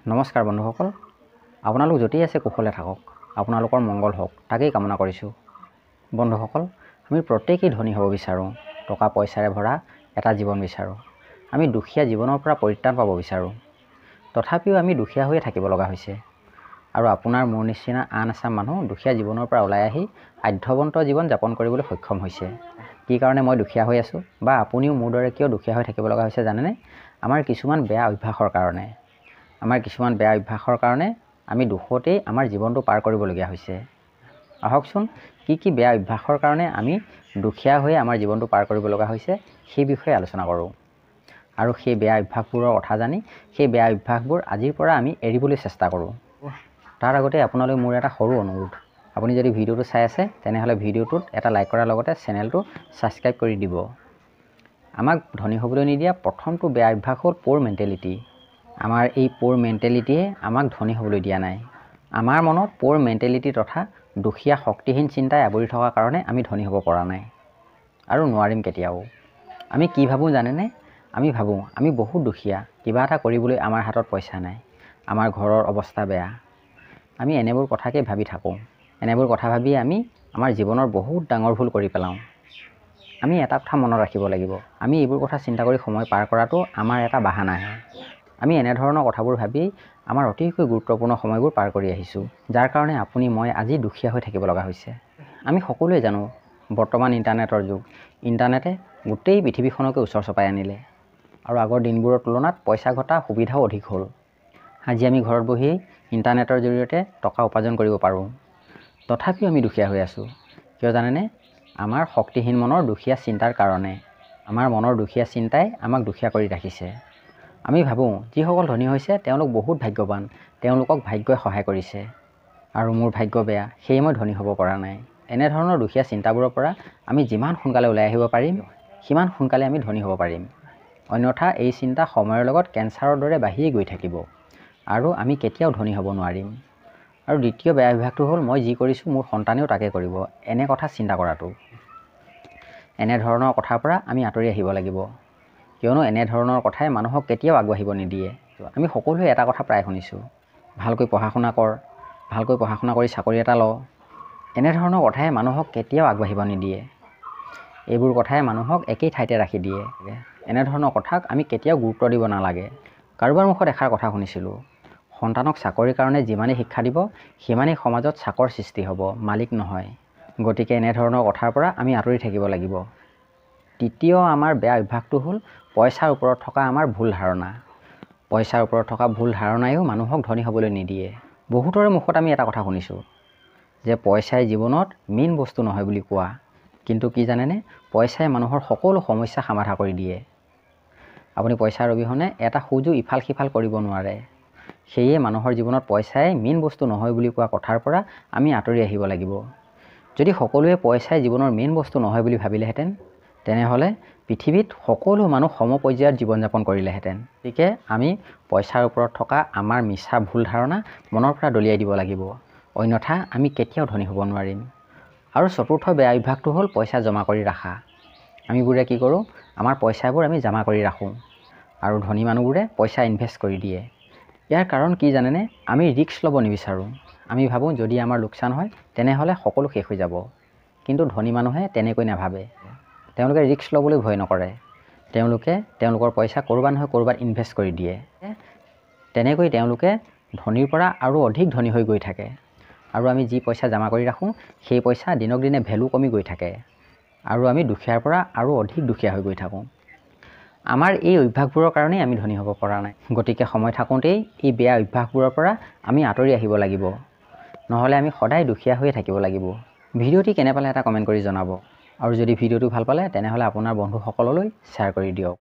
নমস্কাৰ বন্ধুসকল, আপোনালোক য'তেই আছে কুশলে থাকক, আপোনালোকৰ মংগল হওক তাকেই কামনা কৰিছোঁ। বন্ধুসকল, আমি প্ৰত্যেকেই ধনী হ'ব বিচাৰোঁ, টকা পইচাৰে ভৰা এটা জীৱন বিচাৰোঁ। আমি দুখীয়া জীৱনৰ পৰা পৰিত্ৰাণ পাব বিচাৰোঁ। তথাপিও আমি দুখীয়া হৈয়ে থাকিব লগা হৈছে। আৰু আপোনাৰ মোৰ নিচিনা আন এচাম মানুহ দুখীয়া জীৱনৰ পৰা ওলাই আহি আধ্যবন্ত জীৱন যাপন কৰিবলৈ সক্ষম হৈছে। কি কাৰণে মই দুখীয়া হৈ আছোঁ বা আপুনিও মোৰ দৰে কিয় দুখীয়া হৈ থাকিব লগা হৈছে জানেনে? আমাৰ কিছুমান বেয়া অভ্যাসৰ কাৰণে। আমি দুখতেই আমাৰ জীৱনটো পাৰ কৰিবলগীয়া হৈছে। আহকচোন কি বেয়া অভ্যাসৰ কাৰণে আমি দুখীয়া হৈ আমাৰ জীৱনটো পাৰ কৰিব লগা হৈছে সেই বিষয়ে আলোচনা কৰোঁ। আৰু সেই বেয়া অভ্যাসবোৰৰ কথা জানি সেই বেয়া অভ্যাসবোৰ আজিৰ পৰা আমি এৰিবলৈ চেষ্টা কৰোঁ। তাৰ আগতে আপোনালৈ মোৰ এটা সৰু অনুৰোধ, আপুনি যদি ভিডিঅ'টো চাই আছে তেনেহ'লে ভিডিঅ'টোত এটা লাইক কৰাৰ লগতে চেনেলটো ছাবস্ক্ৰাইব কৰি দিব। আমাক ধনী হ'বলৈ নিদিয়া প্ৰথমটো বেয়া অভ্যাস হ'ল প'ৰ মেণ্টেলিটি। আমাৰ এই প'ৰ মেণ্টেলিটিয়ে আমাক ধনী হ'বলৈ দিয়া নাই। আমাৰ মনত প'ৰ মেণ্টেলিটি তথা দুখীয়া শক্তিহীন চিন্তাই আৱৰি থকাৰ কাৰণে আমি ধনী হ'ব পৰা নাই আৰু নোৱাৰিম কেতিয়াও। আমি কি ভাবোঁ জানেনে? আমি ভাবোঁ আমি বহুত দুখীয়া, কিবা এটা কৰিবলৈ আমাৰ হাতত পইচা নাই, আমাৰ ঘৰৰ অৱস্থা বেয়া। আমি এনেবোৰ কথাকে ভাবি থাকোঁ। এনেবোৰ কথা ভাবিয়ে আমি আমাৰ জীৱনৰ বহুত ডাঙৰ ভুল কৰি পেলাওঁ। আমি এটা কথা মনত ৰাখিব লাগিব, আমি এইবোৰ কথা চিন্তা কৰি সময় পাৰ কৰাটো আমাৰ এটা বাহানাহে। আমি এনেধৰণৰ কথাবোৰ ভাবি আমাৰ অতিকৈ গুৰুত্বপূৰ্ণ সময়বোৰ পাৰ কৰি আহিছোঁ, যাৰ কাৰণে আপুনি মই আজি দুখীয়া হৈ থাকিব লগা হৈছে। আমি সকলোৱে জানো বৰ্তমান ইণ্টাৰনেটৰ যুগ। ইণ্টাৰনেটে গোটেই পৃথিৱীখনকে ওচৰ চপাই আনিলে আৰু আগৰ দিনবোৰৰ তুলনাত পইচা ঘটা সুবিধাও অধিক হ'ল। আজি আমি ঘৰত বহিয়েই ইণ্টাৰনেটৰ জৰিয়তে টকা উপাৰ্জন কৰিব পাৰোঁ। তথাপিও আমি দুখীয়া হৈ আছোঁ। কিয় জানেনে? আমাৰ শক্তিহীন মনৰ দুখীয়া চিন্তাৰ কাৰণে। আমাৰ মনৰ দুখীয়া চিন্তাই আমাক দুখীয়া কৰি ৰাখিছে। আমি ভাবোঁ যিসকল ধনী হৈছে তেওঁলোক বহুত ভাগ্যৱান, তেওঁলোকক ভাগ্যই সহায় কৰিছে আৰু মোৰ ভাগ্য বেয়া, সেয়ে মই ধনী হ'ব পৰা নাই। এনেধৰণৰ দুখীয়া চিন্তাবোৰৰ পৰা আমি যিমান সোনকালে ওলাই আহিব পাৰিম সিমান সোনকালে আমি ধনী হ'ব পাৰিম। অন্যথা এই চিন্তা সময়ৰ লগত কেঞ্চাৰৰ দৰে বাঢ়িয়ে গৈ থাকিব আৰু আমি কেতিয়াও ধনী হ'ব নোৱাৰিম। আৰু দ্বিতীয় বেয়া অভ্যাসটো হ'ল মই যি কৰিছোঁ মোৰ সন্তানেও তাকে কৰিব, এনে কথা চিন্তা কৰাটো। এনেধৰণৰ কথাৰ পৰা আমি আঁতৰি আহিব লাগিব, কিয়নো এনেধৰণৰ কথাই মানুহক কেতিয়াও আগবাঢ়িব নিদিয়ে। আমি সকলোৱে এটা কথা প্ৰায় শুনিছোঁ, ভালকৈ পঢ়া শুনা কৰ, ভালকৈ পঢ়া শুনা কৰি চাকৰি এটা ল। এনেধৰণৰ কথাই মানুহক কেতিয়াও আগবাঢ়িব নিদিয়ে। এইবোৰ কথাই মানুহক একেই ঠাইতে ৰাখি দিয়ে। এনেধৰণৰ কথাক আমি কেতিয়াও গুৰুত্ব দিব নালাগে। কাৰোবাৰ মুখত এষাৰ কথা শুনিছিলোঁ, সন্তানক চাকৰিৰ কাৰণে যিমানেই শিক্ষা দিব সিমানেই সমাজত চাকৰ সৃষ্টি হ'ব, মালিক নহয়। গতিকে এনেধৰণৰ কথাৰ পৰা আমি আঁতৰি থাকিব লাগিব। তৃতীয় আমাৰ বেয়া অভ্যাসটো হ'ল পইচাৰ ওপৰত থকা আমাৰ ভুল ধাৰণা। পইচাৰ ওপৰত থকা ভুল ধাৰণায়ো মানুহক ধনী হ'বলৈ নিদিয়ে। বহুতৰে মুখত আমি এটা কথা শুনিছোঁ যে পইচাই জীৱনত মেইন বস্তু নহয় বুলি কোৱা, কিন্তু কি জানেনে? পইচাই মানুহৰ সকলো সমস্যা সমাধা কৰি দিয়ে। আপুনি পইচাৰ অবিহনে এটা খোজো ইফাল সিফাল কৰিব নোৱাৰে। সেয়ে মানুহৰ জীৱনত পইচাই মেইন বস্তু নহয় বুলি কোৱা কথাৰ পৰা আমি আঁতৰি আহিব লাগিব। যদি সকলোৱে পইচাই জীৱনৰ মেইন বস্তু নহয় বুলি ভাবিলেহেঁতেন তেনেহ'লে পৃথিৱীত সকলো মানুহ সমপৰ্যায়ত জীৱন যাপন কৰিলেহেঁতেন। গতিকে আমি পইচাৰ ওপৰত থকা আমাৰ মিছা ভুল ধাৰণা মনৰ পৰা দলিয়াই দিব লাগিব, অন্যথা আমি কেতিয়াও ধনী হ'ব নোৱাৰিম। আৰু চতুৰ্থ বেয়া অভ্যাসটো হ'ল পইচা জমা কৰি ৰাখা। আমিবোৰে কি কৰোঁ? আমাৰ পইচাবোৰ আমি জমা কৰি ৰাখোঁ আৰু ধনী মানুহবোৰে পইচা ইনভেষ্ট কৰি দিয়ে। ইয়াৰ কাৰণ কি জানেনে? আমি ৰিস্ক ল'ব নিবিচাৰোঁ। আমি ভাবোঁ যদি আমাৰ লোকচান হয় তেনেহ'লে সকলো শেষ হৈ যাব। কিন্তু ধনী মানুহে তেনেকৈ নাভাবে। তেওঁলোকে ৰিস্ক ল'বলৈ ভয় নকৰে। তেওঁলোকে তেওঁলোকৰ পইচা ক'ৰবাত নহয় ক'ৰবাত ইনভেষ্ট কৰি দিয়ে। তেনেকৈ তেওঁলোকে ধনীৰ পৰা আৰু অধিক ধনী হৈ গৈ থাকে। আৰু আমি যি পইচা জমা কৰি ৰাখোঁ সেই পইচা দিনক দিনে ভেলু কমি গৈ থাকে আৰু আমি দুখীয়াৰ পৰা আৰু অধিক দুখীয়া হৈ গৈ থাকোঁ। আমাৰ এই অভ্যাসবোৰৰ কাৰণেই আমি ধনী হ'ব পৰা নাই। গতিকে সময় থাকোঁতেই এই বেয়া অভ্যাসবোৰৰ পৰা আমি আঁতৰি আহিব লাগিব, নহ'লে আমি সদায় দুখীয়া হৈয়ে থাকিব লাগিব। ভিডিঅ'টি কেনে পালে এটা কমেণ্ট কৰি জনাব আৰু যদি ভিডিঅ'টো ভাল পালে তেনেহ'লে আপোনাৰ বন্ধুসকললৈ শ্বেয়াৰ কৰি দিয়ক।